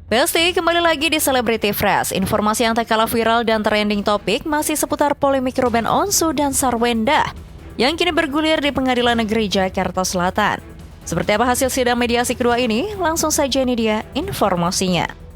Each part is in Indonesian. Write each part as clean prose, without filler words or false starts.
Besti, kembali lagi di Celebrity Fresh. Informasi yang tak kalah viral dan trending topik masih seputar polemik Ruben Onsu dan Sarwenda yang kini bergulir di Pengadilan Negeri Jakarta Selatan. Seperti apa hasil sidang mediasi kedua ini? Langsung saja ini dia informasinya.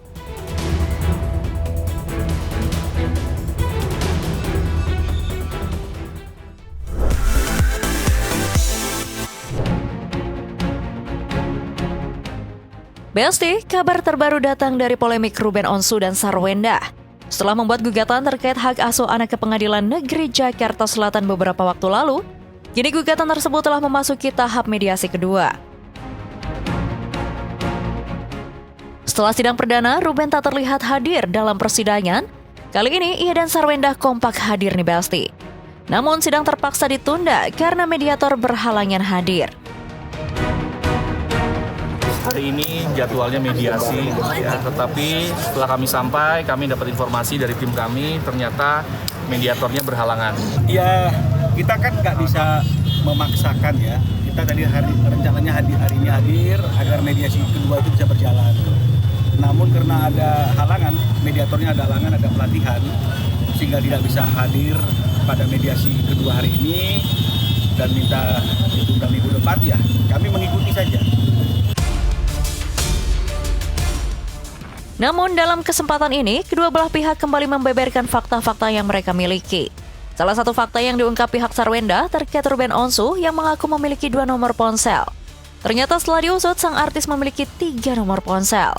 Besti, kabar terbaru datang dari polemik Ruben Onsu dan Sarwenda. Setelah membuat gugatan terkait hak asuh anak ke Pengadilan Negeri Jakarta Selatan beberapa waktu lalu, kini gugatan tersebut telah memasuki tahap mediasi kedua. Setelah sidang perdana, Ruben tak terlihat hadir dalam persidangan. Kali ini, ia dan Sarwenda kompak hadir nih Besti. Namun sidang terpaksa ditunda karena mediator berhalangan hadir. Hari ini jadwalnya mediasi, ya, tetapi setelah kami sampai, kami dapat informasi dari tim kami, ternyata mediatornya berhalangan. Ya, kita kan nggak bisa memaksakan ya. Kita tadi rencananya hari ini hadir agar mediasi kedua itu bisa berjalan. Namun karena ada halangan, mediatornya ada halangan, ada pelatihan, sehingga tidak bisa hadir pada mediasi kedua hari ini dan minta ditunda minggu depan, ya kami mengikuti saja. Namun dalam kesempatan ini, kedua belah pihak kembali membeberkan fakta-fakta yang mereka miliki. Salah satu fakta yang diungkap pihak Sarwenda terkait Ruben Onsu yang mengaku memiliki 2 nomor ponsel. Ternyata setelah diusut, sang artis memiliki 3 nomor ponsel.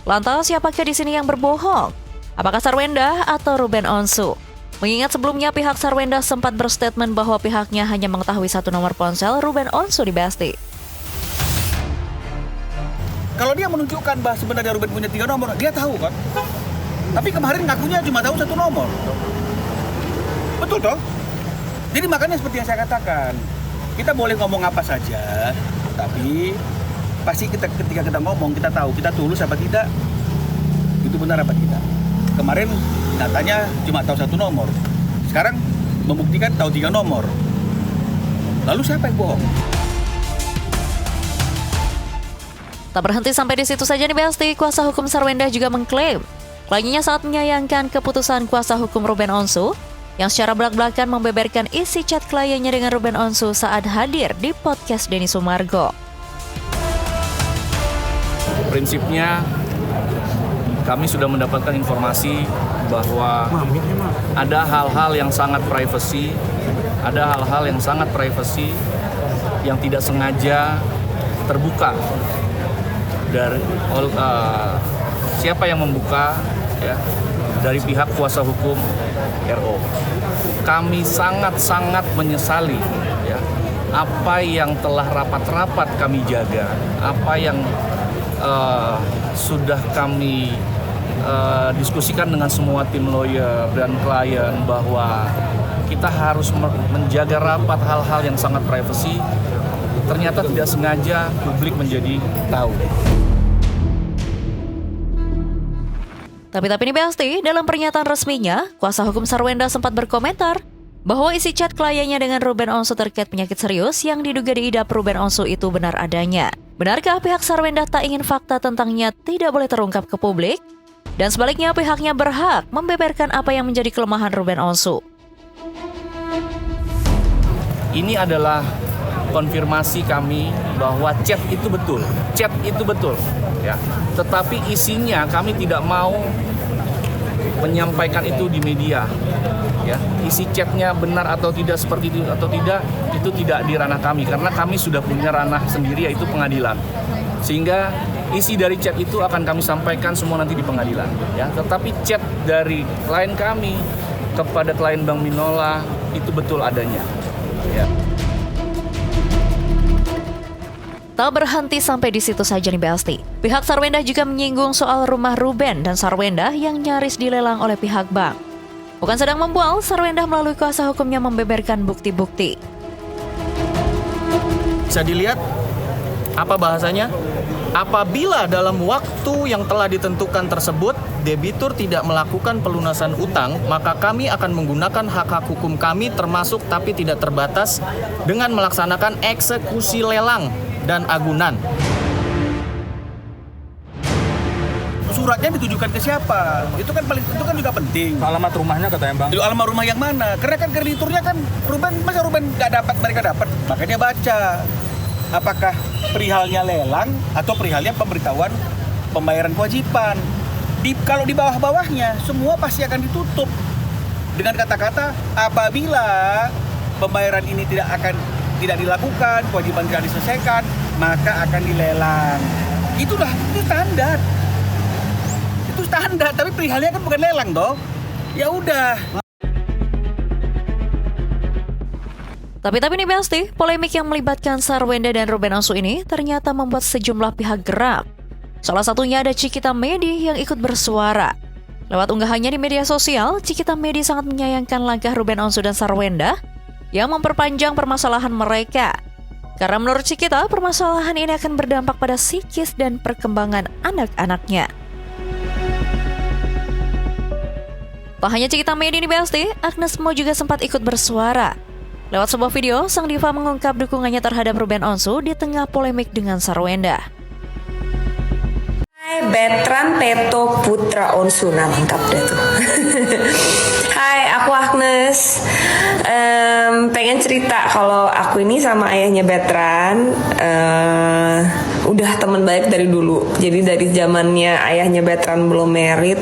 Lantas, siapakah di sini yang berbohong? Apakah Sarwenda atau Ruben Onsu? Mengingat sebelumnya pihak Sarwenda sempat berstatement bahwa pihaknya hanya mengetahui 1 nomor ponsel Ruben Onsu di Besti. Kalau dia menunjukkan bahwa sebenarnya Ruben punya 3 nomor, dia tahu kan? Tapi kemarin ngakunya cuma tahu 1 nomor. Betul toh? Jadi makanya seperti yang saya katakan, kita boleh ngomong apa saja, tapi pasti ketika kita ngomong, kita tahu kita tulus apa tidak, itu benar apa tidak. Kemarin datanya cuma tahu 1 nomor, sekarang membuktikan tahu 3 nomor. Lalu siapa yang bohong? Tak berhenti sampai di situ saja nih Besti, kuasa hukum Sarwenda juga mengklaim kliennya sangat menyayangkan keputusan kuasa hukum Ruben Onsu yang secara belak-belakan membeberkan isi chat kliennya dengan Ruben Onsu saat hadir di podcast Denny Sumargo. Prinsipnya, kami sudah mendapatkan informasi bahwa ada hal-hal yang sangat privasi, yang tidak sengaja terbuka dari siapa yang membuka, ya, dari pihak kuasa hukum RO. Kami sangat menyesali, ya, apa yang telah rapat-rapat kami jaga, apa yang sudah kami diskusikan dengan semua tim lawyer dan klien bahwa kita harus menjaga rapat hal-hal yang sangat privasi. Ternyata tidak sengaja publik menjadi tahu. Tapi ini Besti, dalam pernyataan resminya, kuasa hukum Sarwenda sempat berkomentar bahwa isi chat kliennya dengan Ruben Onsu terkait penyakit serius yang diduga diidap Ruben Onsu itu benar adanya. Benarkah pihak Sarwenda tak ingin fakta tentangnya tidak boleh terungkap ke publik? Dan sebaliknya pihaknya berhak membeberkan apa yang menjadi kelemahan Ruben Onsu. Ini adalah konfirmasi kami bahwa chat itu betul, ya. Tetapi isinya kami tidak mau menyampaikan itu di media, ya. Isi chatnya benar atau tidak seperti itu atau tidak, itu tidak di ranah kami karena kami sudah punya ranah sendiri yaitu pengadilan. Sehingga isi dari chat itu akan kami sampaikan semua nanti di pengadilan, ya. Tetapi chat dari klien kami kepada klien Bang Minola itu betul adanya, ya. Tak berhenti sampai di situ saja nih Besti. Pihak Sarwenda juga menyinggung soal rumah Ruben dan Sarwenda yang nyaris dilelang oleh pihak bank. Bukan sedang membual, Sarwenda melalui kuasa hukumnya membeberkan bukti-bukti. Bisa dilihat apa bahasanya? Apabila dalam waktu yang telah ditentukan tersebut debitur tidak melakukan pelunasan utang, maka kami akan menggunakan hak-hak hukum kami termasuk tapi tidak terbatas dengan melaksanakan eksekusi lelang dan agunan. suratnya ditujukan ke siapa? Itu kan juga penting. Alamat rumahnya katanya Bang. Itu alamat rumah yang mana? Karena kan krediturnya kan masa Ruben nggak dapat, mereka dapat. Makanya baca apakah perihalnya lelang atau perihalnya pemberitahuan pembayaran kewajiban. Kalau di bawah-bawahnya semua pasti akan ditutup dengan kata-kata apabila pembayaran ini tidak dilakukan, kewajiban tidak diselesaikan, maka akan dilelang. Itu standar. Itu standar, tapi perihalnya kan bukan lelang toh. Ya udah. Tapi nih Besti, polemik yang melibatkan Sarwenda dan Ruben Onsu ini ternyata membuat sejumlah pihak geram. Salah satunya ada Cikita Medi yang ikut bersuara. Lewat unggahannya di media sosial, Cikita Medi sangat menyayangkan langkah Ruben Onsu dan Sarwenda yang memperpanjang permasalahan mereka. Karena menurut Cikita, permasalahan ini akan berdampak pada psikis dan perkembangan anak-anaknya. Tak hanya Cikita Medi nih Besti, Agnes Mo juga sempat ikut bersuara. Lewat sebuah video, sang diva mengungkap dukungannya terhadap Ruben Onsu di tengah polemik dengan Sarwenda. Hai, Betran Teto Putra Onsu, nah lengkap deh tuh. Hai, aku Agnes. Pengen cerita kalau aku ini sama ayahnya Betran udah teman baik dari dulu. Jadi dari zamannya ayahnya Betran belum married,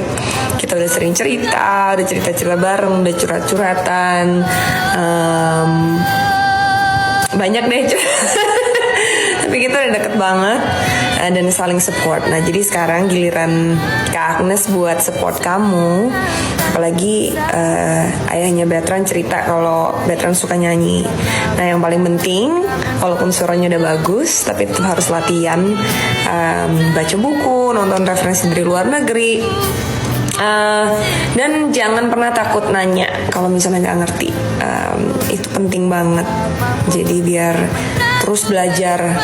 kita udah sering cerita, udah cerita-cerita bareng, udah curhat-curhatan. Banyak deh. Tapi kita udah deket banget dan saling support. Nah jadi sekarang giliran Kak Agnes buat support kamu. Apalagi ayahnya Betran cerita kalau Betran suka nyanyi. Nah yang paling penting, walaupun suaranya udah bagus, tapi tetap harus latihan, baca buku, nonton referensi dari luar negeri. Dan jangan pernah takut nanya kalau misalnya nggak ngerti. Itu penting banget. Jadi biar terus belajar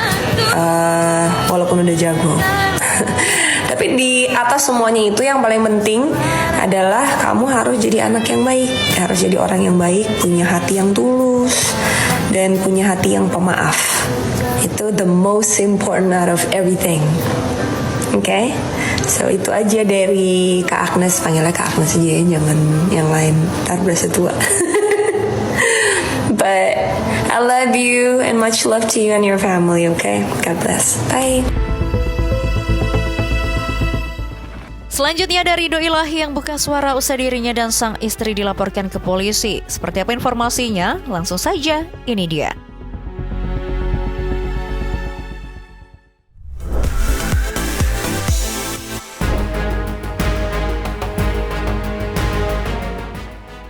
walaupun udah jago. Tapi di atas semuanya itu yang paling penting adalah kamu harus jadi anak yang baik, harus jadi orang yang baik, punya hati yang tulus dan punya hati yang pemaaf. Itu the most important out of everything. Okay? So itu aja dari Kak Agnes, panggilnya Kak Agnes aja ya, jangan yang lain, ntar berasa tua. But I love you and much love to you and your family, okay? God bless. Bye. Selanjutnya ada Ridho Ilahi yang buka suara usai dirinya dan sang istri dilaporkan ke polisi. Seperti apa informasinya? Langsung saja, ini dia.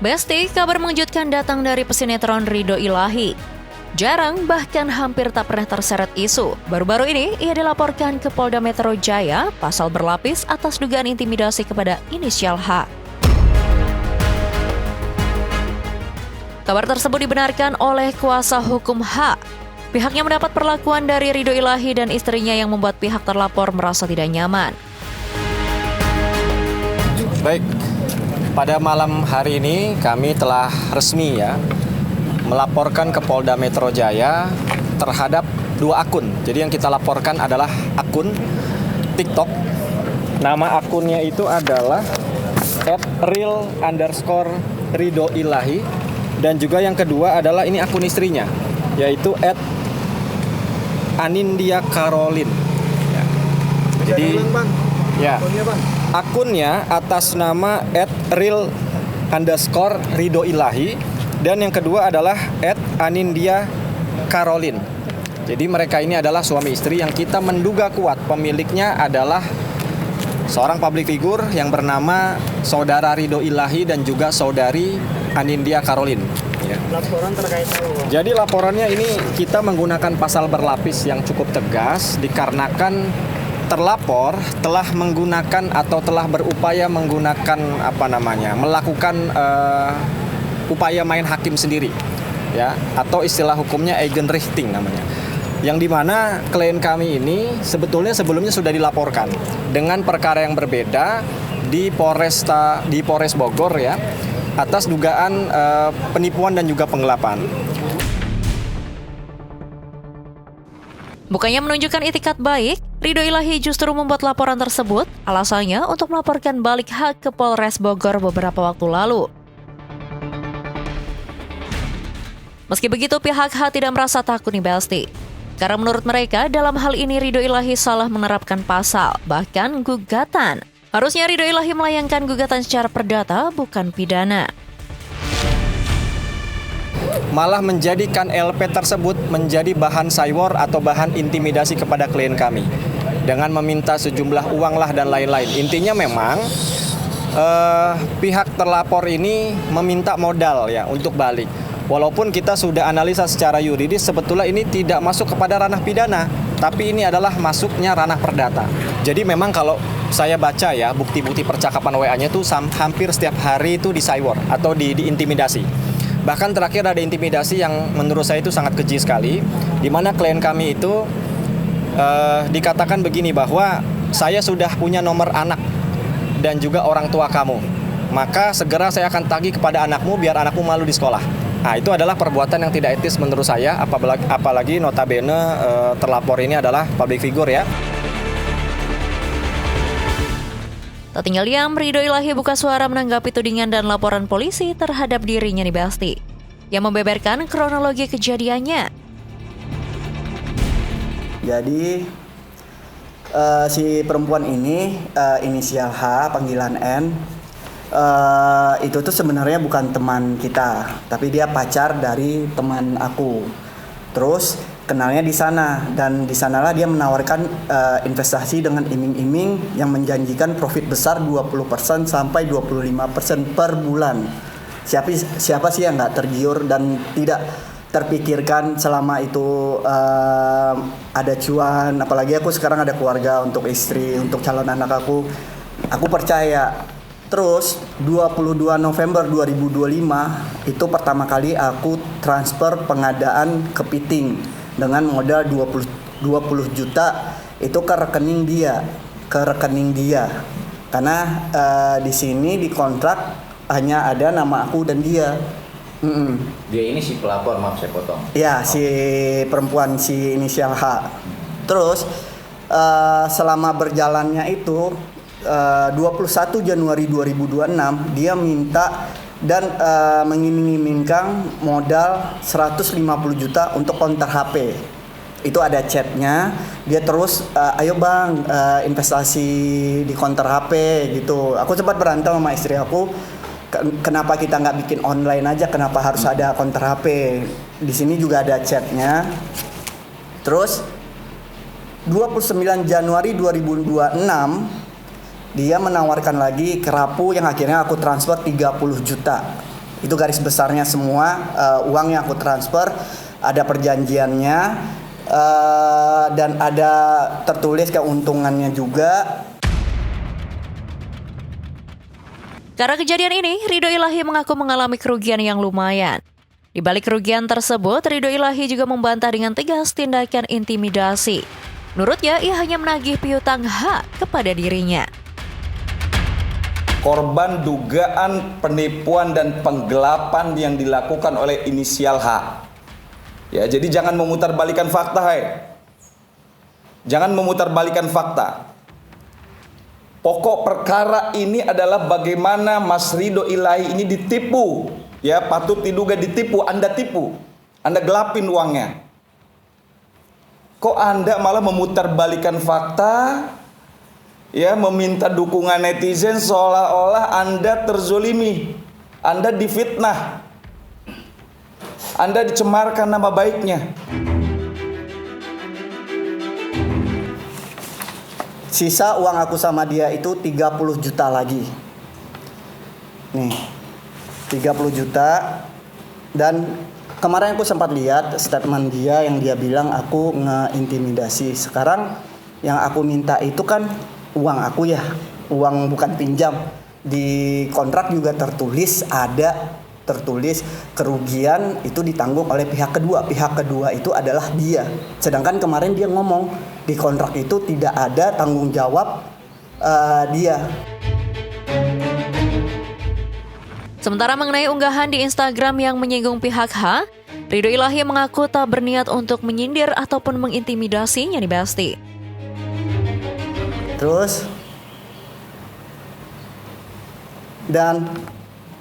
Besti, kabar mengejutkan datang dari pesinetron Ridho Ilahi. Jarang, bahkan hampir tak pernah terseret isu. Baru-baru ini, ia dilaporkan ke Polda Metro Jaya pasal berlapis atas dugaan intimidasi kepada inisial H. Kabar tersebut dibenarkan oleh kuasa hukum H. Pihaknya mendapat perlakuan dari Ridho Ilahi dan istrinya yang membuat pihak terlapor merasa tidak nyaman. Baik, pada malam hari ini kami telah resmi melaporkan ke Polda Metro Jaya terhadap 2 akun. Jadi yang kita laporkan adalah akun TikTok. Nama akunnya itu adalah @real_ridhoilahi. Dan juga yang kedua adalah ini akun istrinya, yaitu @Anindya Caroline. Jadi ya, akunnya atas nama @real_ridhoilahi. Dan yang kedua adalah @Anindya Caroline. Jadi mereka ini adalah suami istri yang kita menduga kuat pemiliknya adalah seorang public figure yang bernama Saudara Ridho Ilahi dan juga Saudari Anindya Caroline. Ya. Laporan terkait apa? Jadi laporannya ini kita menggunakan pasal berlapis yang cukup tegas dikarenakan terlapor telah menggunakan atau telah berupaya menggunakan melakukan upaya main hakim sendiri, ya, atau istilah hukumnya Eigenrichting namanya. Yang dimana klien kami ini sebetulnya sebelumnya sudah dilaporkan dengan perkara yang berbeda di Polres Bogor ya, atas dugaan penipuan dan juga penggelapan. Bukannya menunjukkan itikat baik, Ridho Ilahi justru membuat laporan tersebut, alasannya untuk melaporkan balik hak ke Polres Bogor beberapa waktu lalu. Meski begitu, pihak H tidak merasa takut nih Besti. Karena menurut mereka, dalam hal ini Ridho Ilahi salah menerapkan pasal, bahkan gugatan. Harusnya Ridho Ilahi melayangkan gugatan secara perdata, bukan pidana. Malah menjadikan LP tersebut menjadi bahan saywar atau bahan intimidasi kepada klien kami dengan meminta sejumlah uang lah dan lain-lain. Intinya memang pihak terlapor ini meminta modal ya untuk balik. Walaupun kita sudah analisa secara yuridis, sebetulnya ini tidak masuk kepada ranah pidana, tapi ini adalah masuknya ranah perdata. Jadi memang kalau saya baca ya bukti-bukti percakapan WA-nya itu hampir setiap hari itu di saywar atau diintimidasi. Bahkan terakhir ada intimidasi yang menurut saya itu sangat keji sekali, di mana klien kami itu dikatakan begini bahwa saya sudah punya nomor anak dan juga orang tua kamu, maka segera saya akan tagih kepada anakmu biar anakmu malu di sekolah. Nah, itu adalah perbuatan yang tidak etis menurut saya, apalagi notabene terlapor ini adalah public figure ya. Tak tinggal diam, Ridho Ilahi buka suara menanggapi tudingan dan laporan polisi terhadap dirinya nih Besti, yang membeberkan kronologi kejadiannya. Jadi si perempuan ini inisial H, panggilan N, itu tuh sebenarnya bukan teman kita, tapi dia pacar dari teman aku. Terus kenalnya di sana, dan di sanalah dia menawarkan investasi dengan iming-iming yang menjanjikan profit besar 20% sampai 25% per bulan. Siapa sih yang nggak tergiur dan tidak terpikirkan selama itu ada cuan, apalagi aku sekarang ada keluarga, untuk istri, untuk calon anak aku percaya. Terus 22 November 2025 itu pertama kali aku transfer pengadaan kepiting dengan modal 20 juta itu ke rekening dia. Karena di sini di kontrak hanya ada nama aku dan dia. Dia ini si pelapor, maaf saya potong. Ya, si perempuan, si inisial H. Terus selama berjalannya itu 21 Januari 2026 dia minta dan mengiming-imingkan modal 150 juta untuk counter HP. Itu ada chatnya, dia terus ayo bang investasi di counter HP gitu. Aku sempat berantem sama istri aku, kenapa kita nggak bikin online aja, kenapa harus ada counter HP. Di sini juga ada chatnya. Terus 29 Januari 2026 dia menawarkan lagi kerapu yang akhirnya aku transfer 30 juta. Itu garis besarnya semua uang yang aku transfer, ada perjanjiannya dan ada tertulis keuntungannya juga. Karena kejadian ini, Ridho Ilahi mengaku mengalami kerugian yang lumayan. Di balik kerugian tersebut, Ridho Ilahi juga membantah dengan tegas tindakan intimidasi. Menurutnya, ia hanya menagih piutang H kepada dirinya. Korban dugaan penipuan dan penggelapan yang dilakukan oleh inisial H. Ya, jadi jangan memutarbalikkan fakta, Jangan memutarbalikkan fakta. Pokok perkara ini adalah bagaimana Mas Ridho Ilahi ini ditipu. Ya, patut diduga ditipu, Anda tipu. Anda gelapin uangnya. Kok Anda malah memutarbalikkan fakta? Ya, meminta dukungan netizen seolah-olah Anda terzolimi, Anda difitnah, Anda dicemarkan nama baiknya. Sisa uang aku sama dia itu 30 juta lagi. Nih, 30 juta. Dan kemarin aku sempat lihat statement dia yang dia bilang aku ngeintimidasi. Sekarang yang aku minta itu kan uang aku ya, uang bukan pinjam. Di kontrak juga tertulis kerugian itu ditanggung oleh pihak kedua. Pihak kedua itu adalah dia. Sedangkan kemarin dia ngomong di kontrak itu tidak ada tanggung jawab dia. Sementara mengenai unggahan di Instagram yang menyinggung pihak H, Ridho Ilahi mengaku tak berniat untuk menyindir ataupun mengintimidasinya nih Besti. Terus dan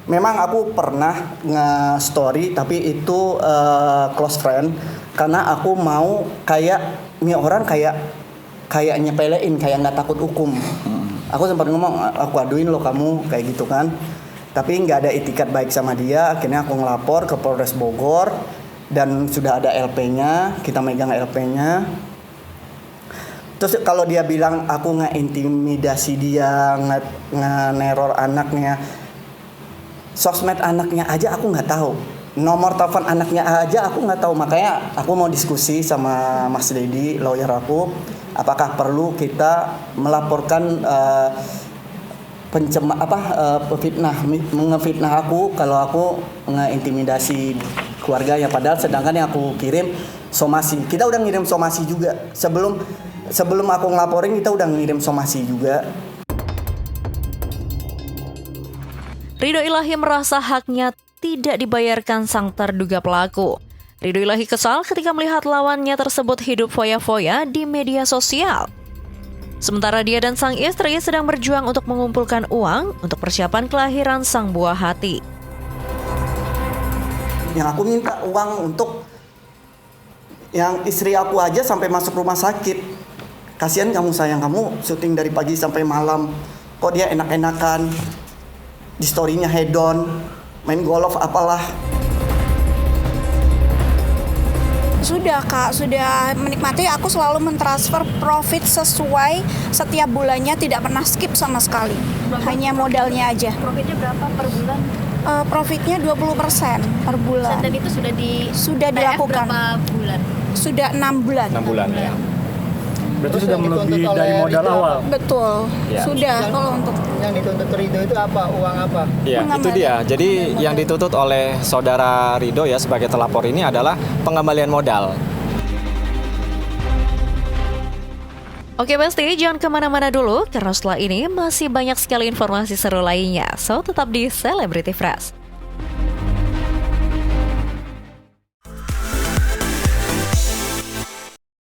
memang aku pernah nge-story tapi itu close friend karena aku mau kayak ini orang kayak nyepelein, kayak nggak takut hukum. Aku sempat ngomong, aku aduin lo kamu kayak gitu kan. Tapi nggak ada itikat baik sama dia. Akhirnya aku ngelapor ke Polres Bogor dan sudah ada LP-nya, kita megang LP-nya. Terus kalau dia bilang aku nge-intimidasi dia, nge-neror anaknya, sosmed anaknya aja aku nggak tahu, nomor telepon anaknya aja aku nggak tahu. Makanya aku mau diskusi sama Mas Dedi, lawyer aku, apakah perlu kita melaporkan mengefitnah aku kalau aku ngeintimidasi keluarganya, padahal sedangkan yang aku kirim somasi. Kita udah ngirim somasi juga sebelum aku ngelaporin, kita udah ngirim somasi juga. Ridho Ilahi merasa haknya tidak dibayarkan sang terduga pelaku. Ridho Ilahi kesal ketika melihat lawannya tersebut hidup foya-foya di media sosial. Sementara dia dan sang istri sedang berjuang untuk mengumpulkan uang untuk persiapan kelahiran sang buah hati. Yang aku minta uang untuk yang istri aku aja sampai masuk rumah sakit. Kasihan kamu sayang, kamu syuting dari pagi sampai malam. Kok dia enak-enakan, di story-nya hedon, main golf apalah. Sudah Kak, sudah menikmati. Aku selalu mentransfer profit sesuai setiap bulannya, tidak pernah skip sama sekali. Hanya modalnya aja. Profitnya berapa per bulan? Profitnya 20% per bulan. Dan itu sudah dilakukan. Berapa bulan? Sudah 6 bulan. 6 bulan ya. Berarti Terus sudah yang melebihi dituntut dari oleh modal Ridho awal. Betul, Ya. sudah. Kalau untuk Yang dituntut Ridho itu apa? Uang apa? Ya, itu dia. Jadi yang dituntut oleh saudara Ridho ya sebagai telapor ini adalah pengembalian modal. Oke Besti, jangan kemana-mana dulu karena setelah ini masih banyak sekali informasi seru lainnya. So, tetap di Celebrity Fresh.